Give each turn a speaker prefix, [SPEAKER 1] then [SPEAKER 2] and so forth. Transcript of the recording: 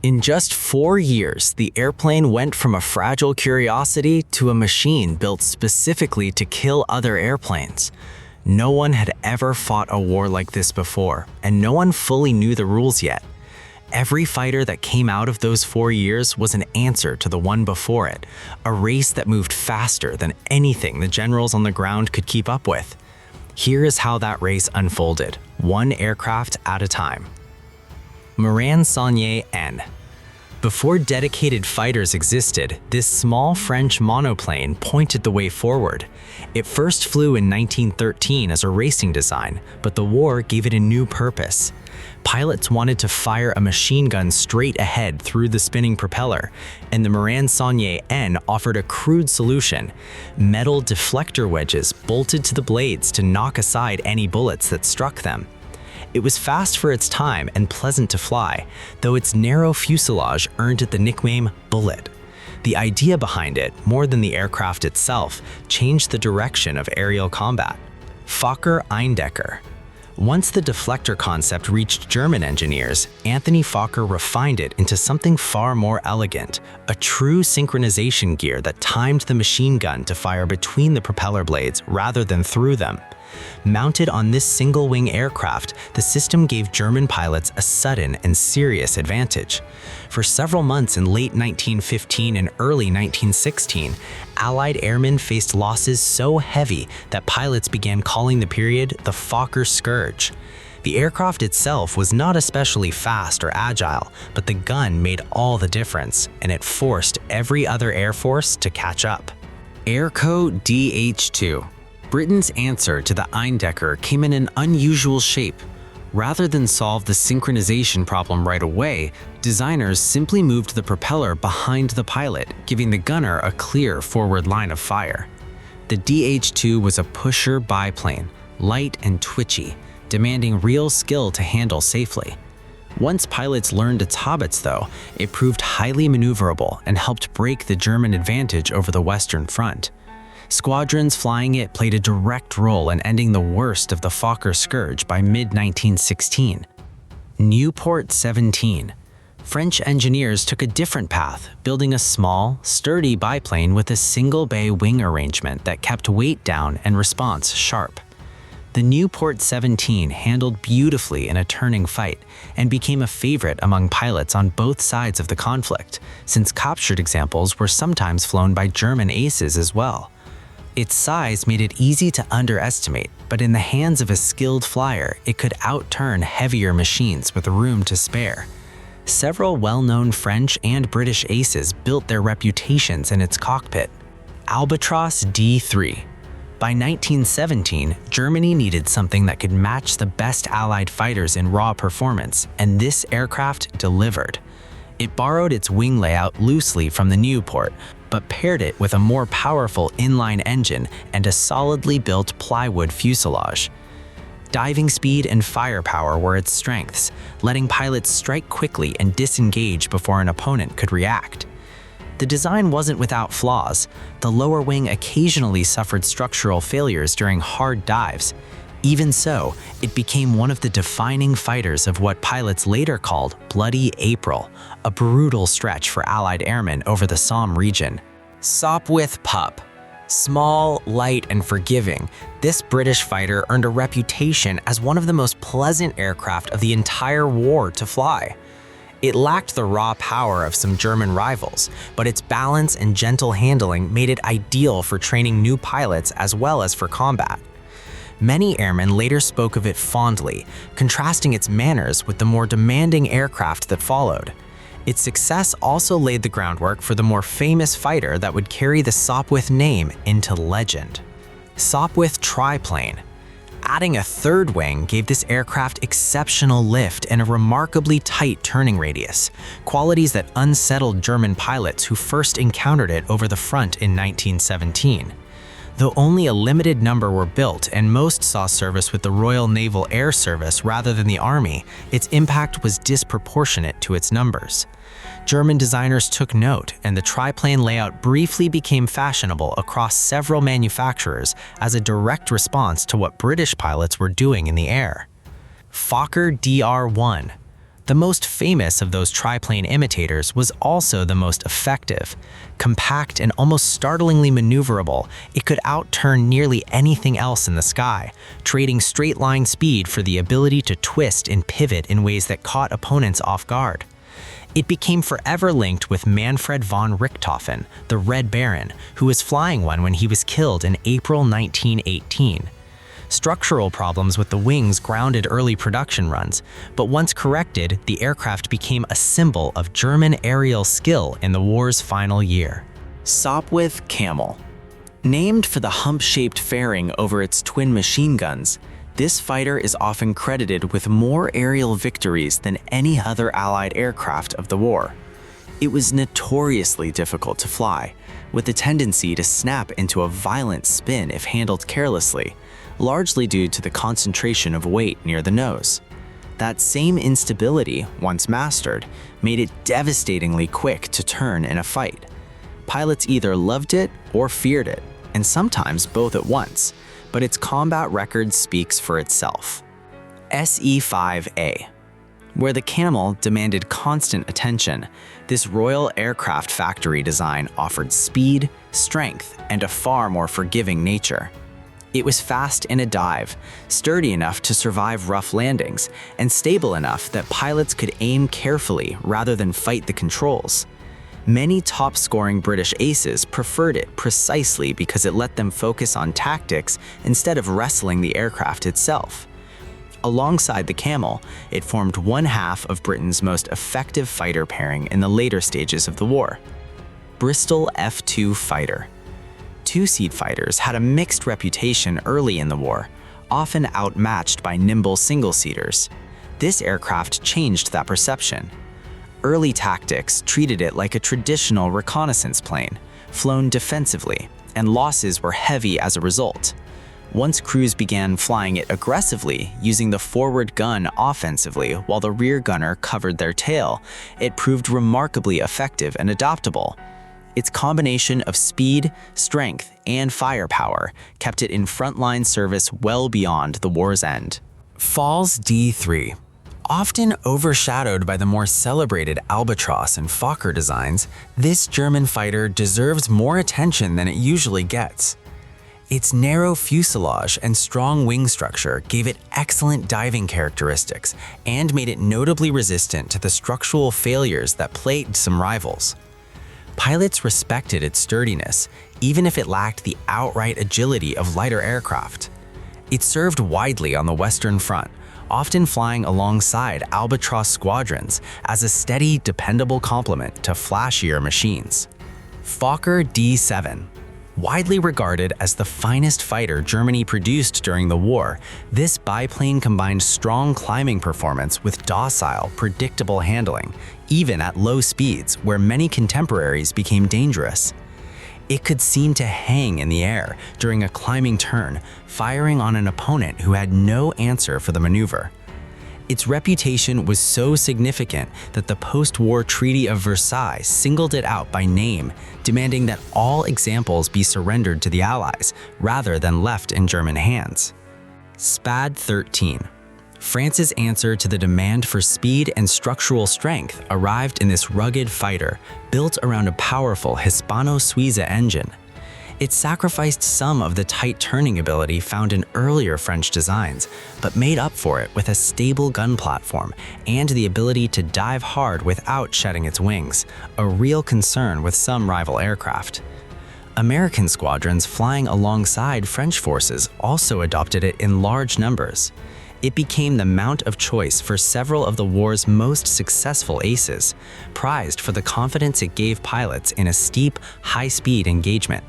[SPEAKER 1] In just 4 years, the airplane went from a fragile curiosity to a machine built specifically to kill other airplanes. No one had ever fought a war like this before, and no one fully knew the rules yet. Every fighter that came out of those 4 years was an answer to the one before it, a race that moved faster than anything the generals on the ground could keep up with. Here is how that race unfolded, one aircraft at a time. Morane-Saulnier N. Before dedicated fighters existed, this small French monoplane pointed the way forward. It first flew in 1913 as a racing design, but the war gave it a new purpose. Pilots wanted to fire a machine gun straight ahead through the spinning propeller, and the Morane-Saulnier N offered a crude solution: metal deflector wedges bolted to the blades to knock aside any bullets that struck them. It was fast for its time and pleasant to fly, though its narrow fuselage earned it the nickname Bullet. The idea behind it, more than the aircraft itself, changed the direction of aerial combat. Fokker Eindecker. Once the deflector concept reached German engineers, Anthony Fokker refined it into something far more elegant, a true synchronization gear that timed the machine gun to fire between the propeller blades rather than through them. Mounted on this single-wing aircraft, the system gave German pilots a sudden and serious advantage. For several months in late 1915 and early 1916, Allied airmen faced losses so heavy that pilots began calling the period the Fokker Scourge. The aircraft itself was not especially fast or agile, but the gun made all the difference, and it forced every other air force to catch up. Airco DH-II. Britain's answer to the Eindecker came in an unusual shape. Rather than solve the synchronization problem right away, designers simply moved the propeller behind the pilot, giving the gunner a clear forward line of fire. The DH-II was a pusher biplane, light and twitchy, demanding real skill to handle safely. Once pilots learned its habits, though, it proved highly maneuverable and helped break the German advantage over the Western Front. Squadrons flying it played a direct role in ending the worst of the Fokker Scourge by mid-1916. Nieuport 17. French engineers took a different path, building a small, sturdy biplane with a single-bay wing arrangement that kept weight down and response sharp. The Nieuport 17 handled beautifully in a turning fight and became a favorite among pilots on both sides of the conflict, since captured examples were sometimes flown by German aces as well. Its size made it easy to underestimate, but in the hands of a skilled flyer, it could outturn heavier machines with room to spare. Several well-known French and British aces built their reputations in its cockpit. Albatros D.III. By 1917, Germany needed something that could match the best Allied fighters in raw performance, and this aircraft delivered. It borrowed its wing layout loosely from the Nieuport, but paired it with a more powerful inline engine and a solidly built plywood fuselage. Diving speed and firepower were its strengths, letting pilots strike quickly and disengage before an opponent could react. The design wasn't without flaws. The lower wing occasionally suffered structural failures during hard dives. Even so, it became one of the defining fighters of what pilots later called Bloody April, a brutal stretch for Allied airmen over the Somme region. Sopwith Pup. Small, light, and forgiving, this British fighter earned a reputation as one of the most pleasant aircraft of the entire war to fly. It lacked the raw power of some German rivals, but its balance and gentle handling made it ideal for training new pilots as well as for combat. Many airmen later spoke of it fondly, contrasting its manners with the more demanding aircraft that followed. Its success also laid the groundwork for the more famous fighter that would carry the Sopwith name into legend. Sopwith triplane. Adding a third wing gave this aircraft exceptional lift and a remarkably tight turning radius, qualities that unsettled German pilots who first encountered it over the front in 1917. Though only a limited number were built and most saw service with the Royal Naval Air Service rather than the Army, its impact was disproportionate to its numbers. German designers took note, and the triplane layout briefly became fashionable across several manufacturers as a direct response to what British pilots were doing in the air. Fokker DR1. The most famous of those triplane imitators was also the most effective. Compact and almost startlingly maneuverable, it could outturn nearly anything else in the sky, trading straight-line speed for the ability to twist and pivot in ways that caught opponents off guard. It became forever linked with Manfred von Richthofen, the Red Baron, who was flying one when he was killed in April 1918. Structural problems with the wings grounded early production runs, but once corrected, the aircraft became a symbol of German aerial skill in the war's final year. Sopwith Camel. Named for the hump-shaped fairing over its twin machine guns, this fighter is often credited with more aerial victories than any other Allied aircraft of the war. It was notoriously difficult to fly, with a tendency to snap into a violent spin if handled carelessly, largely due to the concentration of weight near the nose. That same instability, once mastered, made it devastatingly quick to turn in a fight. Pilots either loved it or feared it, and sometimes both at once, but its combat record speaks for itself. SE-5A. Where the Camel demanded constant attention, this Royal Aircraft Factory design offered speed, strength, and a far more forgiving nature. It was fast in a dive, sturdy enough to survive rough landings, and stable enough that pilots could aim carefully rather than fight the controls. Many top-scoring British aces preferred it precisely because it let them focus on tactics instead of wrestling the aircraft itself. Alongside the Camel, it formed one half of Britain's most effective fighter pairing in the later stages of the war. Bristol F-2 fighter. Two-seat fighters had a mixed reputation early in the war, often outmatched by nimble single-seaters. This aircraft changed that perception. Early tactics treated it like a traditional reconnaissance plane, flown defensively, and losses were heavy as a result. Once crews began flying it aggressively, using the forward gun offensively while the rear gunner covered their tail, it proved remarkably effective and adaptable. Its combination of speed, strength, and firepower kept it in frontline service well beyond the war's end. Falls D.III. Often overshadowed by the more celebrated Albatros and Fokker designs, this German fighter deserves more attention than it usually gets. Its narrow fuselage and strong wing structure gave it excellent diving characteristics and made it notably resistant to the structural failures that plagued some rivals. Pilots respected its sturdiness, even if it lacked the outright agility of lighter aircraft. It served widely on the Western Front, often flying alongside Albatros squadrons as a steady, dependable complement to flashier machines. Fokker D.VII. Widely regarded as the finest fighter Germany produced during the war, this biplane combined strong climbing performance with docile, predictable handling, even at low speeds where many contemporaries became dangerous. It could seem to hang in the air during a climbing turn, firing on an opponent who had no answer for the maneuver. Its reputation was so significant that the post-war Treaty of Versailles singled it out by name, demanding that all examples be surrendered to the Allies rather than left in German hands. SPAD XIII. France's answer to the demand for speed and structural strength arrived in this rugged fighter, built around a powerful Hispano-Suiza engine. It sacrificed some of the tight turning ability found in earlier French designs, but made up for it with a stable gun platform and the ability to dive hard without shedding its wings, a real concern with some rival aircraft. American squadrons flying alongside French forces also adopted it in large numbers. It became the mount of choice for several of the war's most successful aces, prized for the confidence it gave pilots in a steep, high-speed engagement.